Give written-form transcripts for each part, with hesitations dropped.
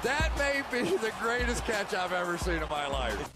That may be the greatest catch I've ever seen in my life.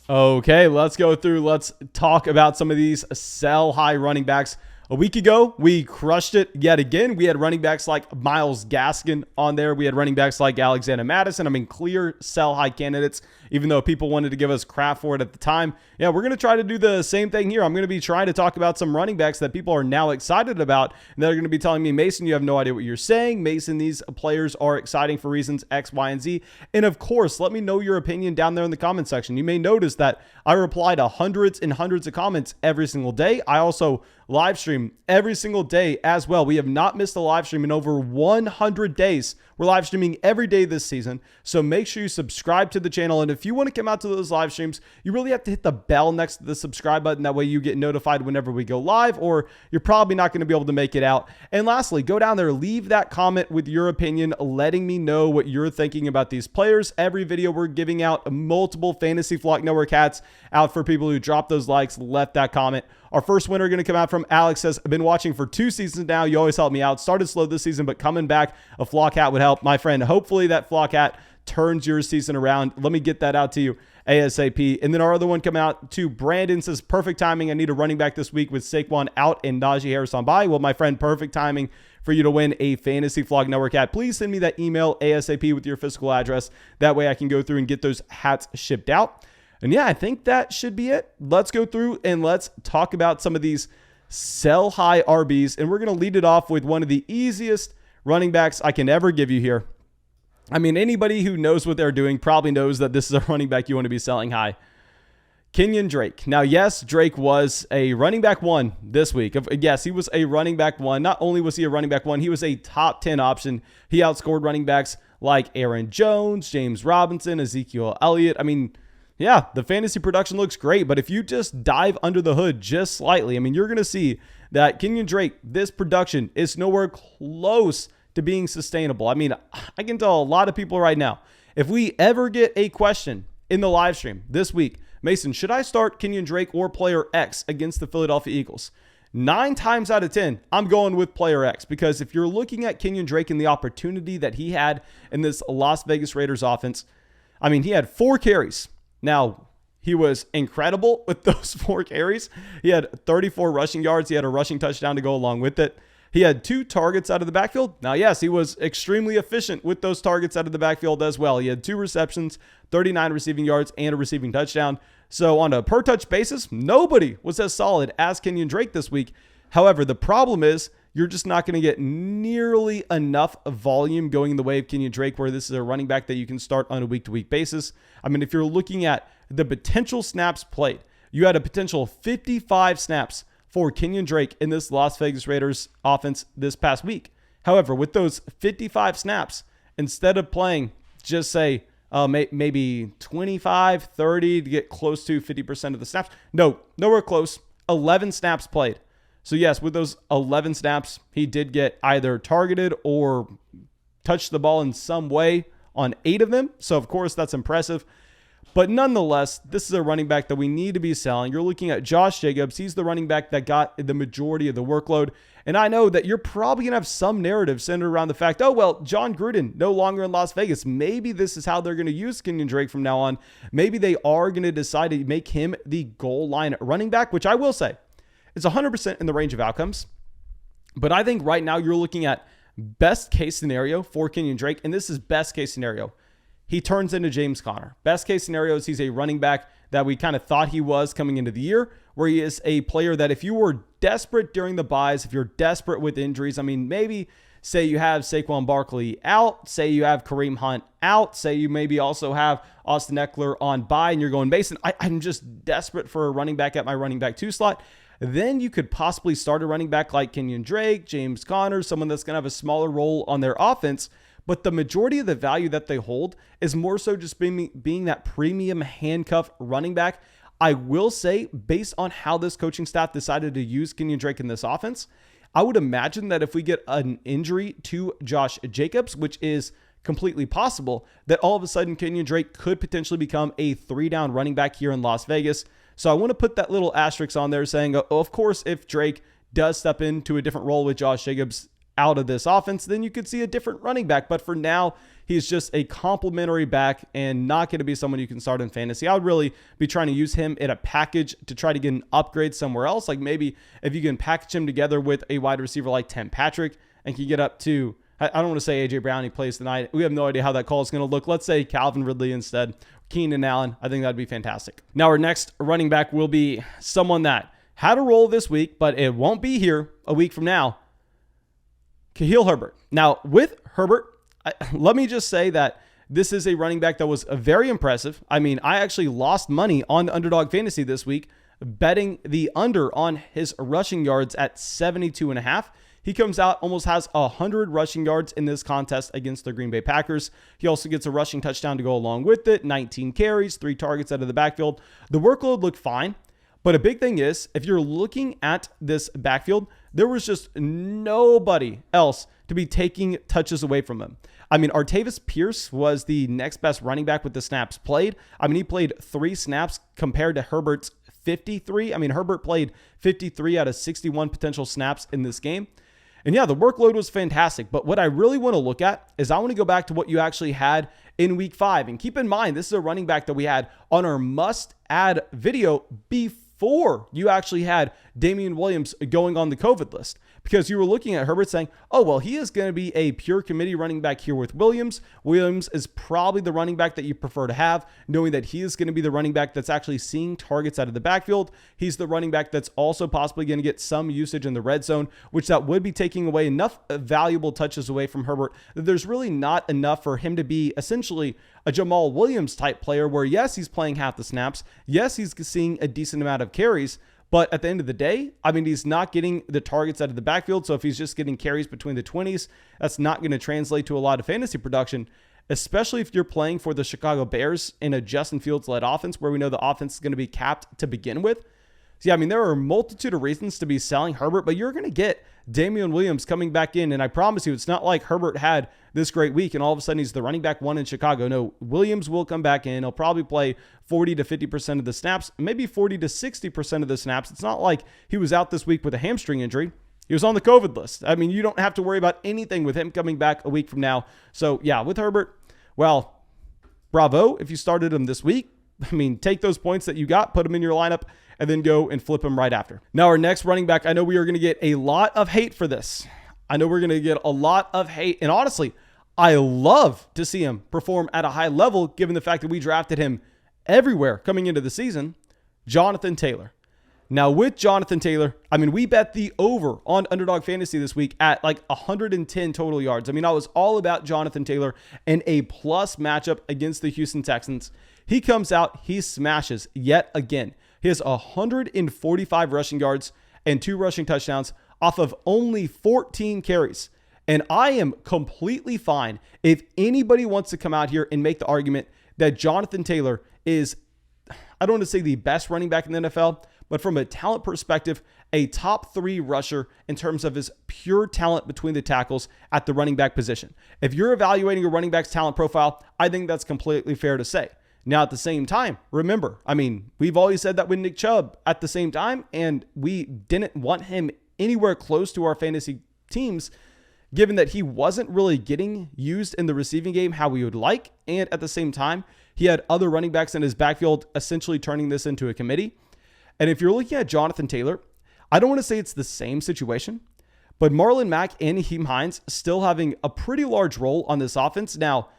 Okay, let's go through. Let's talk about some of these sell high running backs. A week ago, we crushed it yet again. We had running backs like Myles Gaskin on there. We had running backs like Alexander Madison. I mean, clear sell high candidates, even though people wanted to give us crap for it at the time. Yeah, we're going to try to do the same thing here. I'm going to be trying to talk about some running backs that people are now excited about, and they're going to be telling me, Mason, you have no idea what you're saying. Mason, these players are exciting for reasons X, Y, and Z. And of course, let me know your opinion down there in the comment section. You may notice that I reply to hundreds and hundreds of comments every single day. I also live stream every single day as well. We have not missed a live stream in over 100 days. We're live streaming every day this season. So make sure you subscribe to the channel. And if you want to come out to those live streams, you really have to hit the bell next to the subscribe button. That way you get notified whenever we go live, or you're probably not going to be able to make it out. And lastly, go down there, leave that comment with your opinion, letting me know what you're thinking about these players. Every video we're giving out multiple Fantasy Flock Network hats out for people who dropped those likes, left that comment. Our first winner going to come out from Alex. Says, I've been watching for 2 seasons now. You always help me out. Started slow this season, but coming back, a flock hat would help. My friend, hopefully that flock hat turns your season around. Let me get that out to you ASAP. And then our other one coming out to Brandon says, perfect timing. I need a running back this week with Saquon out and Najee Harris on bye. Well, my friend, perfect timing for you to win a Fantasy Flock Network hat. Please send me that email ASAP with your physical address. That way I can go through and get those hats shipped out. And yeah, I think that should be it. Let's go through and let's talk about some of these sell high RBs. And we're going to lead it off with one of the easiest running backs I can ever give you here. I mean, anybody who knows what they're doing probably knows that this is a running back you want to be selling high. Kenyan Drake. Now, yes, Drake was a running back 1 this week. Yes, he was a running back 1. Not only was he a running back 1, he was a top 10 option. He outscored running backs like Aaron Jones, James Robinson, Ezekiel Elliott. I mean, yeah, the fantasy production looks great, but if you just dive under the hood just slightly, I mean, you're going to see that Kenyan Drake, this production is nowhere close to being sustainable. I mean, I can tell a lot of people right now, if we ever get a question in the live stream this week, Mason, should I start Kenyan Drake or player X against the Philadelphia Eagles? 9 times out of 10, I'm going with player X, because if you're looking at Kenyan Drake and the opportunity that he had in this Las Vegas Raiders offense, I mean, he had 4 carries. Now, he was incredible with those 4 carries. He had 34 rushing yards. He had a rushing touchdown to go along with it. He had 2 targets out of the backfield. Now, yes, he was extremely efficient with those targets out of the backfield as well. He had 2 receptions, 39 receiving yards, and a receiving touchdown. So on a per touch basis, nobody was as solid as Kenyan Drake this week. However, the problem is you're just not going to get nearly enough volume going in the way of Kenyan Drake, where this is a running back that you can start on a week-to-week basis. I mean, if you're looking at the potential snaps played, you had a potential 55 snaps for Kenyan Drake in this Las Vegas Raiders offense this past week. However, with those 55 snaps, instead of playing, just say, maybe 25, 30 to get close to 50% of the snaps. No, nowhere close. 11 snaps played. So yes, with those 11 snaps, he did get either targeted or touched the ball in some way on 8 of them. So of course, that's impressive. But nonetheless, this is a running back that we need to be selling. You're looking at Josh Jacobs. He's the running back that got the majority of the workload. And I know that you're probably going to have some narrative centered around the fact, oh, well, John Gruden no longer in Las Vegas. Maybe this is how they're going to use Kenyan Drake from now on. Maybe they are going to decide to make him the goal line running back, which I will say is 100% in the range of outcomes. But I think right now you're looking at best case scenario for Kenyan Drake. And this is best case scenario. He turns into James Conner. Best case scenario is he's a running back that we kind of thought he was coming into the year, where he is a player that if you were desperate during the buys, if you're desperate with injuries, I mean, maybe say you have Saquon Barkley out, say you have Kareem Hunt out, say you maybe also have Austin Eckler on bye, and you're going, Mason, I'm just desperate for a running back at my running back 2 slot. Then you could possibly start a running back like Kenyan Drake, James Conner, someone that's going to have a smaller role on their offense. But the majority of the value that they hold is more so just being that premium handcuff running back. I will say, based on how this coaching staff decided to use Kenyan Drake in this offense, I would imagine that if we get an injury to Josh Jacobs, which is completely possible, that all of a sudden Kenyan Drake could potentially become a 3-down running back here in Las Vegas. So I want to put that little asterisk on there saying, of course, if Drake does step into a different role with Josh Jacobs, out of this offense, then you could see a different running back. But for now, he's just a complimentary back and not going to be someone you can start in fantasy. I would really be trying to use him in a package to try to get an upgrade somewhere else. Like maybe if you can package him together with a wide receiver like Tim Patrick and can get up to, I don't want to say A.J. Brown, he plays tonight. We have no idea how that call is going to look. Let's say Calvin Ridley instead. Keenan Allen. I think that'd be fantastic. Now our next running back will be someone that had a role this week, but it won't be here a week from now. Kahlil Herbert. Now with Herbert, let me just say that this is a running back that was very impressive. I mean, I actually lost money on the Underdog Fantasy this week, betting the under on his rushing yards at 72.5. He comes out, almost has 100 rushing yards in this contest against the Green Bay Packers. He also gets a rushing touchdown to go along with it, 19 carries, 3 targets out of the backfield. The workload looked fine, but a big thing is, if you're looking at this backfield, there was just nobody else to be taking touches away from him. I mean, Artavis Pierce was the next best running back with the snaps played. I mean, he played 3 snaps compared to Herbert's 53. I mean, Herbert played 53 out of 61 potential snaps in this game. And yeah, the workload was fantastic. But what I really want to look at is I want to go back to what you actually had in week 5. And keep in mind, this is a running back that we had on our must-add video before you actually had Damien Williams going on the COVID list. Because you were looking at Herbert saying, oh, well, he is going to be a pure committee running back here with Williams. Williams is probably the running back that you prefer to have, knowing that he is going to be the running back that's actually seeing targets out of the backfield. He's the running back that's also possibly going to get some usage in the red zone, which that would be taking away enough valuable touches away from Herbert that there's really not enough for him to be essentially a Jamal Williams type player where, yes, he's playing half the snaps. Yes, he's seeing a decent amount of carries. But at the end of the day, I mean, he's not getting the targets out of the backfield. So if he's just getting carries between the 20s, that's not going to translate to a lot of fantasy production, especially if you're playing for the Chicago Bears in a Justin Fields-led offense where we know the offense is going to be capped to begin with. So yeah, I mean, there are a multitude of reasons to be selling Herbert, but you're going to get Damien Williams coming back in. And I promise you, it's not like Herbert had this great week and all of a sudden he's the running back 1 in Chicago. No, Williams will come back in. He'll probably play 40 to 50% of the snaps, maybe 40 to 60% of the snaps. It's not like he was out this week with a hamstring injury. He was on the COVID list. I mean, you don't have to worry about anything with him coming back a week from now. So yeah, with Herbert, well, bravo if you started him this week. I mean, take those points that you got, put them in your lineup, and then go and flip him right after. Now, our next running back, I know we are going to get a lot of hate for this. I know we're going to get a lot of hate. And honestly, I love to see him perform at a high level, given the fact that we drafted him everywhere coming into the season. Jonathan Taylor. Now, with Jonathan Taylor, I mean, we bet the over on Underdog Fantasy this week at like 110 total yards. I mean, I was all about Jonathan Taylor and a plus matchup against the Houston Texans. He comes out, he smashes yet again. He has 145 rushing yards and 2 rushing touchdowns off of only 14 carries. And I am completely fine if anybody wants to come out here and make the argument that Jonathan Taylor is, I don't want to say the best running back in the NFL, but from a talent perspective, a top 3 rusher in terms of his pure talent between the tackles at the running back position. If you're evaluating a running back's talent profile, I think that's completely fair to say. Now, at the same time, remember, I mean, we've always said that with Nick Chubb at the same time, and we didn't want him anywhere close to our fantasy teams, given that he wasn't really getting used in the receiving game how we would like. And at the same time, he had other running backs in his backfield, essentially turning this into a committee. And if you're looking at Jonathan Taylor, I don't want to say it's the same situation, but Marlon Mack and Nyheim Hines still having a pretty large role on this offense. Now,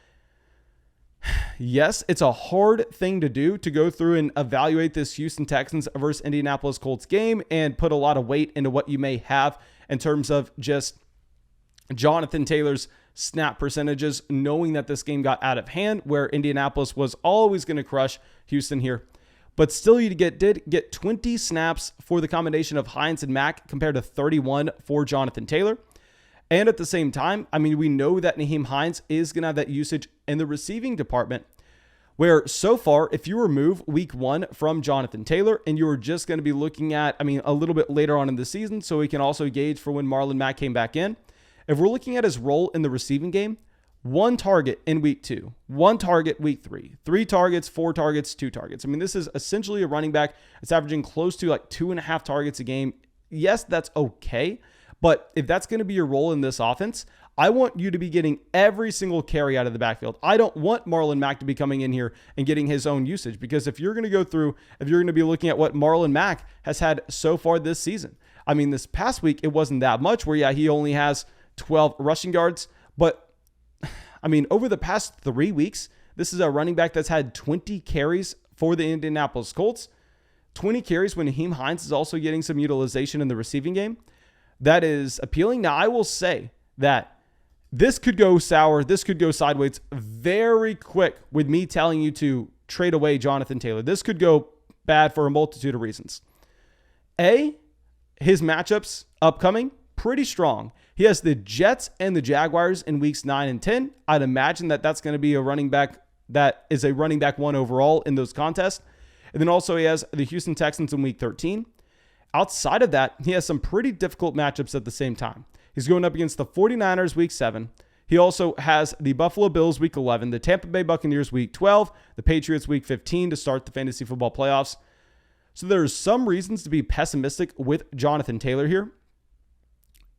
yes, it's a hard thing to do to go through and evaluate this Houston Texans versus Indianapolis Colts game and put a lot of weight into what you may have in terms of just Jonathan Taylor's snap percentages, knowing that this game got out of hand where Indianapolis was always going to crush Houston here. But still, you did get 20 snaps for the combination of Hines and Mack compared to 31 for Jonathan Taylor. And at the same time, I mean, we know that Nyheim Hines is going to have that usage in the receiving department, where so far, if you remove week 1 from Jonathan Taylor and you were just going to be looking at, I mean, a little bit later on in the season, so we can also gauge for when Marlon Mack came back in. If we're looking at his role in the receiving game, 1 target in week 2, 1 target week 3, 3 targets, 4 targets, 2 targets. I mean, this is essentially a running back. It's averaging close to like 2.5 targets a game. Yes, that's okay. But if that's going to be your role in this offense, I want you to be getting every single carry out of the backfield. I don't want Marlon Mack to be coming in here and getting his own usage, because if you're going to be looking at what Marlon Mack has had so far this season, I mean, this past week, it wasn't that much where, yeah, he only has 12 rushing yards. But I mean, over the past 3 weeks, this is a running back that's had 20 carries for the Indianapolis Colts. 20 carries when Naheem Hines is also getting some utilization in the receiving game. That is appealing. Now, I will say that this could go sour. This could go sideways very quick with me telling you to trade away Jonathan Taylor. This could go bad for a multitude of reasons. His matchups upcoming, pretty strong. He has the Jets and the Jaguars in weeks 9 and 10. I'd imagine that that's going to be a running back that is a running back one overall in those contests. And then also he has the Houston Texans in week 13. Outside of that, he has some pretty difficult matchups at the same time. He's going up against the 49ers week 7. He also has the Buffalo Bills week 11, the Tampa Bay Buccaneers week 12, the Patriots week 15 to start the fantasy football playoffs. So there's some reasons to be pessimistic with Jonathan Taylor here.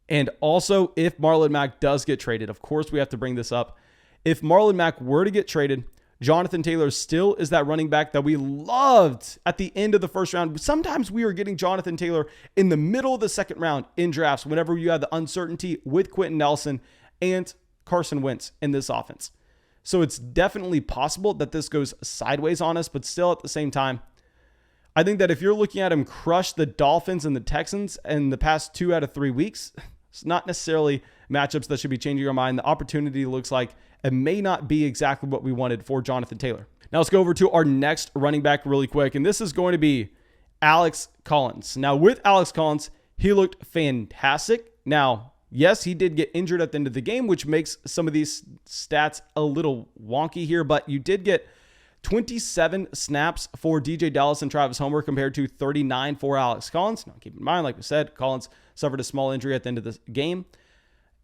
And also, if Marlon Mack does get traded, of course we have to bring this up. If Marlon Mack were to get traded, Jonathan Taylor still is that running back that we loved at the end of the first round. Sometimes we were getting Jonathan Taylor in the middle of the second round in drafts whenever you had the uncertainty with Quentin Nelson and Carson Wentz in this offense. So it's definitely possible that this goes sideways on us, but still at the same time, I think that if you're looking at him crush the Dolphins and the Texans in the past 2 out of 3 weeks, it's not necessarily matchups that should be changing our mind. The opportunity looks like it may not be exactly what we wanted for Jonathan Taylor. Now let's go over to our next running back really quick, and this is going to be Alex Collins. Now with Alex Collins, he looked fantastic. Now, yes, he did get injured at the end of the game, which makes some of these stats a little wonky here, but you did get 27 snaps for DJ Dallas and Travis Homer compared to 39 for Alex Collins. Now, keep in mind, like we said, Collins suffered a small injury at the end of the game.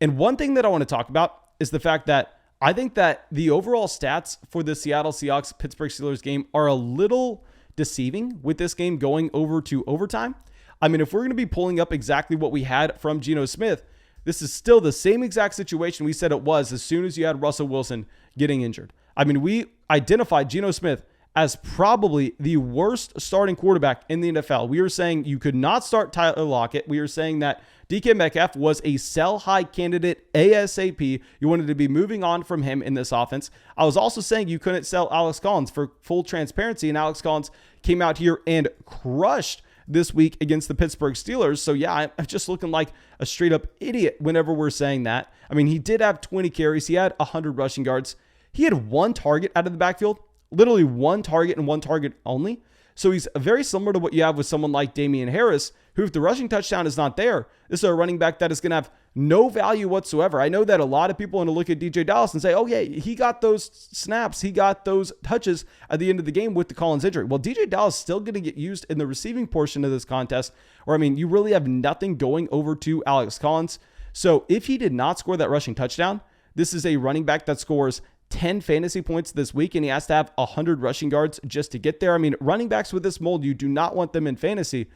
And one thing that I want to talk about is the fact that I think that the overall stats for the Seattle Seahawks Pittsburgh Steelers game are a little deceiving with this game going over to overtime. I mean, if we're going to be pulling up exactly what we had from Geno Smith, this is still the same exact situation we said it was as soon as you had Russell Wilson getting injured. I mean, we identified Geno Smith as probably the worst starting quarterback in the NFL. We were saying you could not start Tyler Lockett. We were saying that DK Metcalf was a sell-high candidate ASAP. You wanted to be moving on from him in this offense. I was also saying you couldn't sell Alex Collins for full transparency, and Alex Collins came out here and crushed this week against the Pittsburgh Steelers. So yeah, I'm just looking like a straight-up idiot whenever we're saying that. I mean, he did have 20 carries. He had 100 rushing yards. He had 1 target out of the backfield, literally 1 target and 1 target only. So he's very similar to what you have with someone like Damien Harris, who if the rushing touchdown is not there, this is a running back that is going to have no value whatsoever. I know that a lot of people want to look at DJ Dallas and say, oh yeah, he got those snaps, he got those touches at the end of the game with the Collins injury. Well, DJ Dallas is still going to get used in the receiving portion of this contest, or I mean, you really have nothing going over to Alex Collins. So if he did not score that rushing touchdown, this is a running back that scores 10 fantasy points this week, and he has to have 100 rushing yards just to get there. I mean, running backs with this mold, you do not want them in fantasy.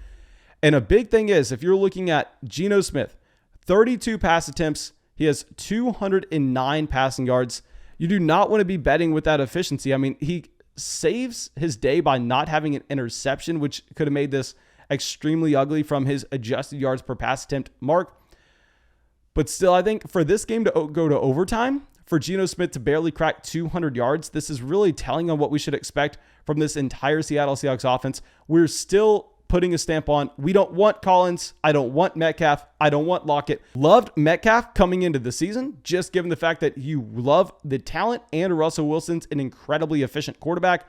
And a big thing is, if you're looking at Geno Smith, 32 pass attempts, he has 209 passing yards. You do not want to be betting with that efficiency. I mean, he saves his day by not having an interception, which could have made this extremely ugly from his adjusted yards per pass attempt mark. But still, I think for this game to go to overtime, for Geno Smith to barely crack 200 yards, this is really telling on what we should expect from this entire Seattle Seahawks offense. We're still putting a stamp on, we don't want Collins, I don't want Metcalf, I don't want Lockett. Loved Metcalf coming into the season, just given the fact that you love the talent and Russell Wilson's an incredibly efficient quarterback.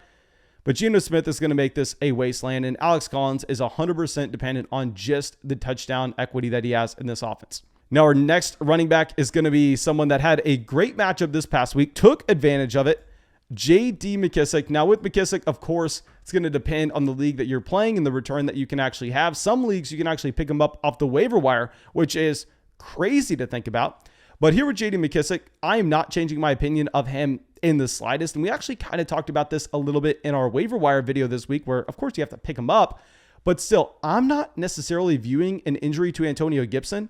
But Geno Smith is going to make this a wasteland, and Alex Collins is 100% dependent on just the touchdown equity that he has in this offense. Now, our next running back is going to be someone that had a great matchup this past week, took advantage of it, J.D. McKissic. Now, with McKissic, of course, it's going to depend on the league that you're playing and the return that you can actually have. Some leagues, you can actually pick him up off the waiver wire, which is crazy to think about. But here with J.D. McKissic, I am not changing my opinion of him in the slightest. And we actually kind of talked about this a little bit in our waiver wire video this week, where, of course, you have to pick him up. But still, I'm not necessarily viewing an injury to Antonio Gibson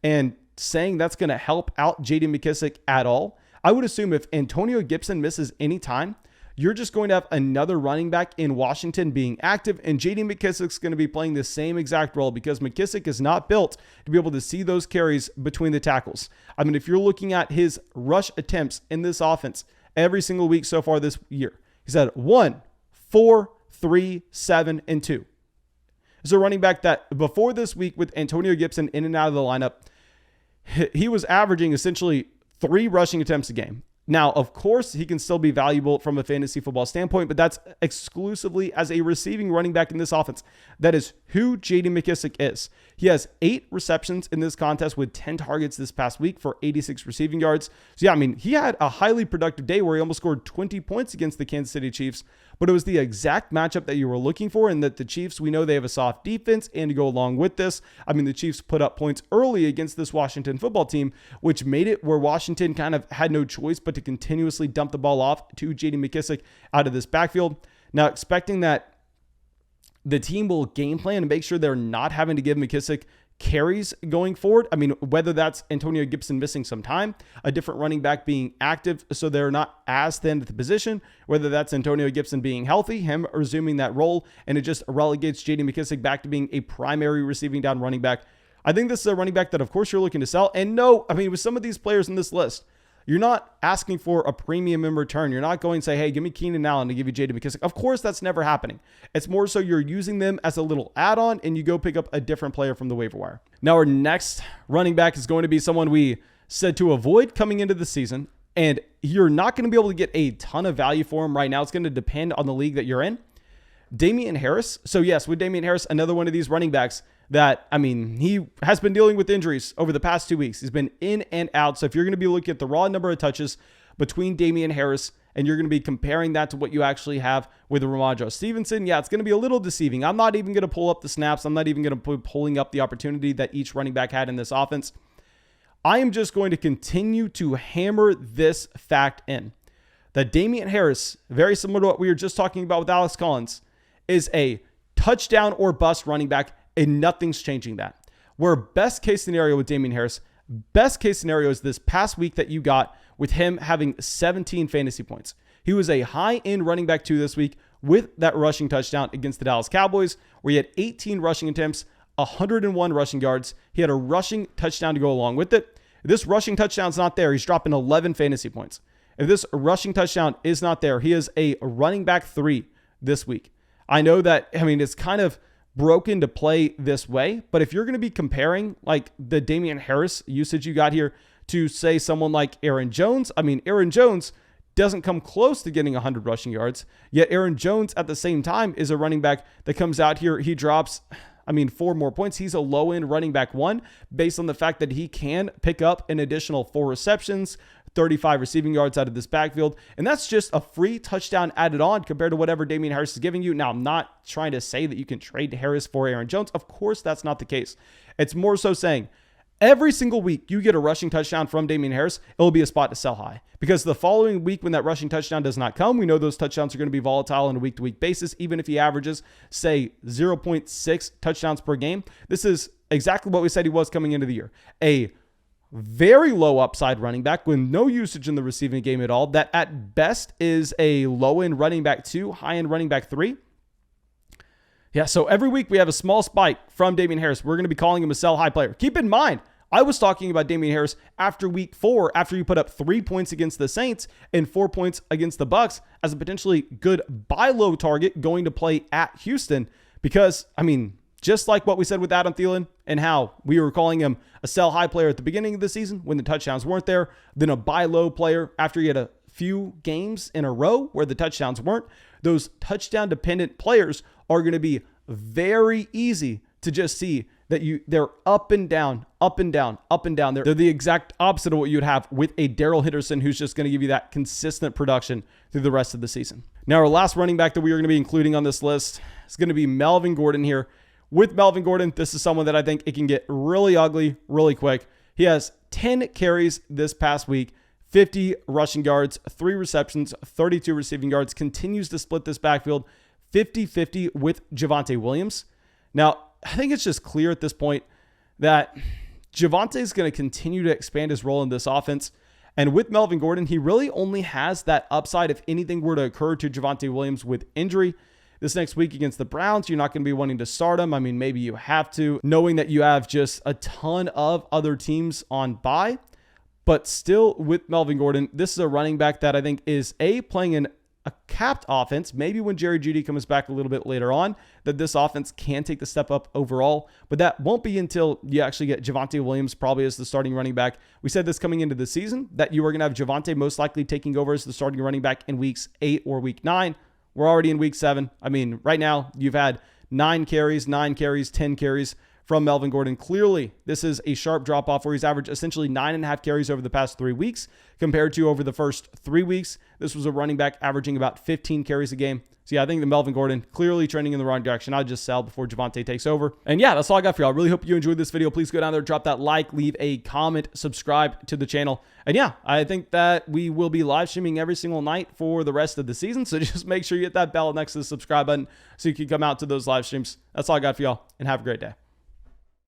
and saying that's going to help out J.D. McKissic at all. I would assume if Antonio Gibson misses any time, you're just going to have another running back in Washington being active, and J.D. McKissic's going to be playing the same exact role because McKissic is not built to be able to see those carries between the tackles. I mean, if you're looking at his rush attempts in this offense every single week so far this year, he's had 1, 4, 3, 7, and 2. It's a running back that before this week with Antonio Gibson in and out of the lineup, he was averaging essentially 3 rushing attempts a game. Now, of course, he can still be valuable from a fantasy football standpoint, but that's exclusively as a receiving running back in this offense. That is who J.D. McKissic is. He has 8 receptions in this contest with 10 targets this past week for 86 receiving yards. So, yeah, I mean, he had a highly productive day where he almost scored 20 points against the Kansas City Chiefs, but it was the exact matchup that you were looking for, and that the Chiefs, we know they have a soft defense, and to go along with this, I mean, the Chiefs put up points early against this Washington football team, which made it where Washington kind of had no choice but to continuously dump the ball off to J.D. McKissic out of this backfield. Now, expecting that the team will game plan and make sure they're not having to give McKissic carries going forward. I mean, whether that's Antonio Gibson missing some time, a different running back being active so they're not as thin at the position, whether that's Antonio Gibson being healthy, him resuming that role, and it just relegates J.D. McKissic back to being a primary receiving down running back. I think this is a running back that, of course, you're looking to sell. And no, I mean, with some of these players in this list, you're not asking for a premium in return. You're not going to say, hey, give me Keenan Allen to give you J.D. McKissic. Of course, that's never happening. It's more so you're using them as a little add-on and you go pick up a different player from the waiver wire. Now, our next running back is going to be someone we said to avoid coming into the season, and you're not going to be able to get a ton of value for him right now. It's going to depend on the league that you're in. Damien Harris. So yes, with Damien Harris, another one of these running backs that, I mean, he has been dealing with injuries over the past 2 weeks. He's been in and out. So if you're going to be looking at the raw number of touches between Damien Harris and you're going to be comparing that to what you actually have with Ramondre Stevenson, yeah, it's going to be a little deceiving. I'm not even going to pull up the snaps. I'm not even going to be pulling up the opportunity that each running back had in this offense. I am just going to continue to hammer this fact in that Damien Harris, very similar to what we were just talking about with Alex Collins, is a touchdown or bust running back, and nothing's changing that. Where best case scenario with Damien Harris, best case scenario is this past week that you got with him having 17 fantasy points. He was a high-end running back 2 this week with that rushing touchdown against the Dallas Cowboys, where he had 18 rushing attempts, 101 rushing yards. He had a rushing touchdown to go along with it. If this rushing touchdown's not there, he's dropping 11 fantasy points. If this rushing touchdown is not there, he is a running back 3 this week. I know that, I mean, it's kind of broken to play this way, but if you're going to be comparing like the Damien Harris usage you got here to say someone like Aaron Jones, I mean, Aaron Jones doesn't come close to getting 100 rushing yards, yet Aaron Jones at the same time is a running back that comes out here, he drops, 4 more points. He's a low-end running back 1 based on the fact that he can pick up an additional 4 receptions, 35 receiving yards out of this backfield. And that's just a free touchdown added on compared to whatever Damien Harris is giving you. Now, I'm not trying to say that you can trade Harris for Aaron Jones. Of course, that's not the case. It's more so saying every single week you get a rushing touchdown from Damien Harris, it'll be a spot to sell high. Because the following week when that rushing touchdown does not come, we know those touchdowns are going to be volatile on a week-to-week basis, even if he averages, say, 0.6 touchdowns per game. This is exactly what we said he was coming into the year. A very low upside running back with no usage in the receiving game at all. That at best is a low-end running back 2, high-end running back 3. Yeah, so every week we have a small spike from Damien Harris. We're going to be calling him a sell high player. Keep in mind, I was talking about Damien Harris after week 4, after you put up 3 points against the Saints and 4 points against the Bucs as a potentially good buy low target going to play at Houston. Because, just like what we said with Adam Thielen and how we were calling him a sell high player at the beginning of the season when the touchdowns weren't there, then a buy low player after he had a few games in a row where the touchdowns weren't. Those touchdown dependent players are going to be very easy to just see that they're up and down, up and down, up and down. They're the exact opposite of what you'd have with a Darrell Henderson who's just going to give you that consistent production through the rest of the season. Now, our last running back that we are going to be including on this list is going to be Melvin Gordon here. With Melvin Gordon, this is someone that I think it can get really ugly really quick. He has 10 carries this past week, 50 rushing yards, 3 receptions, 32 receiving yards, continues to split this backfield 50-50 with Javonte Williams. Now, I think it's just clear at this point that Javonte is going to continue to expand his role in this offense. And with Melvin Gordon, he really only has that upside if anything were to occur to Javonte Williams with injury. This next week against the Browns, you're not going to be wanting to start him. I mean, maybe you have to, knowing that you have just a ton of other teams on bye. But still, with Melvin Gordon, this is a running back that I think is playing in a capped offense. Maybe when Jerry Jeudy comes back a little bit later on, that this offense can take the step up overall. But that won't be until you actually get Javonte Williams probably as the starting running back. We said this coming into the season, that you were going to have Javonte most likely taking over as the starting running back in weeks 8 or week 9. We're already in week 7. I mean, right now you've had 9 carries, 10 carries from Melvin Gordon. Clearly, this is a sharp drop-off where he's averaged essentially 9.5 carries over the past 3 weeks compared to over the first 3 weeks. This was a running back averaging about 15 carries a game. So yeah, I think the Melvin Gordon clearly trending in the wrong direction. I'd just sell before Javonte takes over. And yeah, that's all I got for y'all. I really hope you enjoyed this video. Please go down there, drop that like, leave a comment, subscribe to the channel. And yeah, I think that we will be live streaming every single night for the rest of the season. So just make sure you hit that bell next to the subscribe button so you can come out to those live streams. That's all I got for y'all, and have a great day.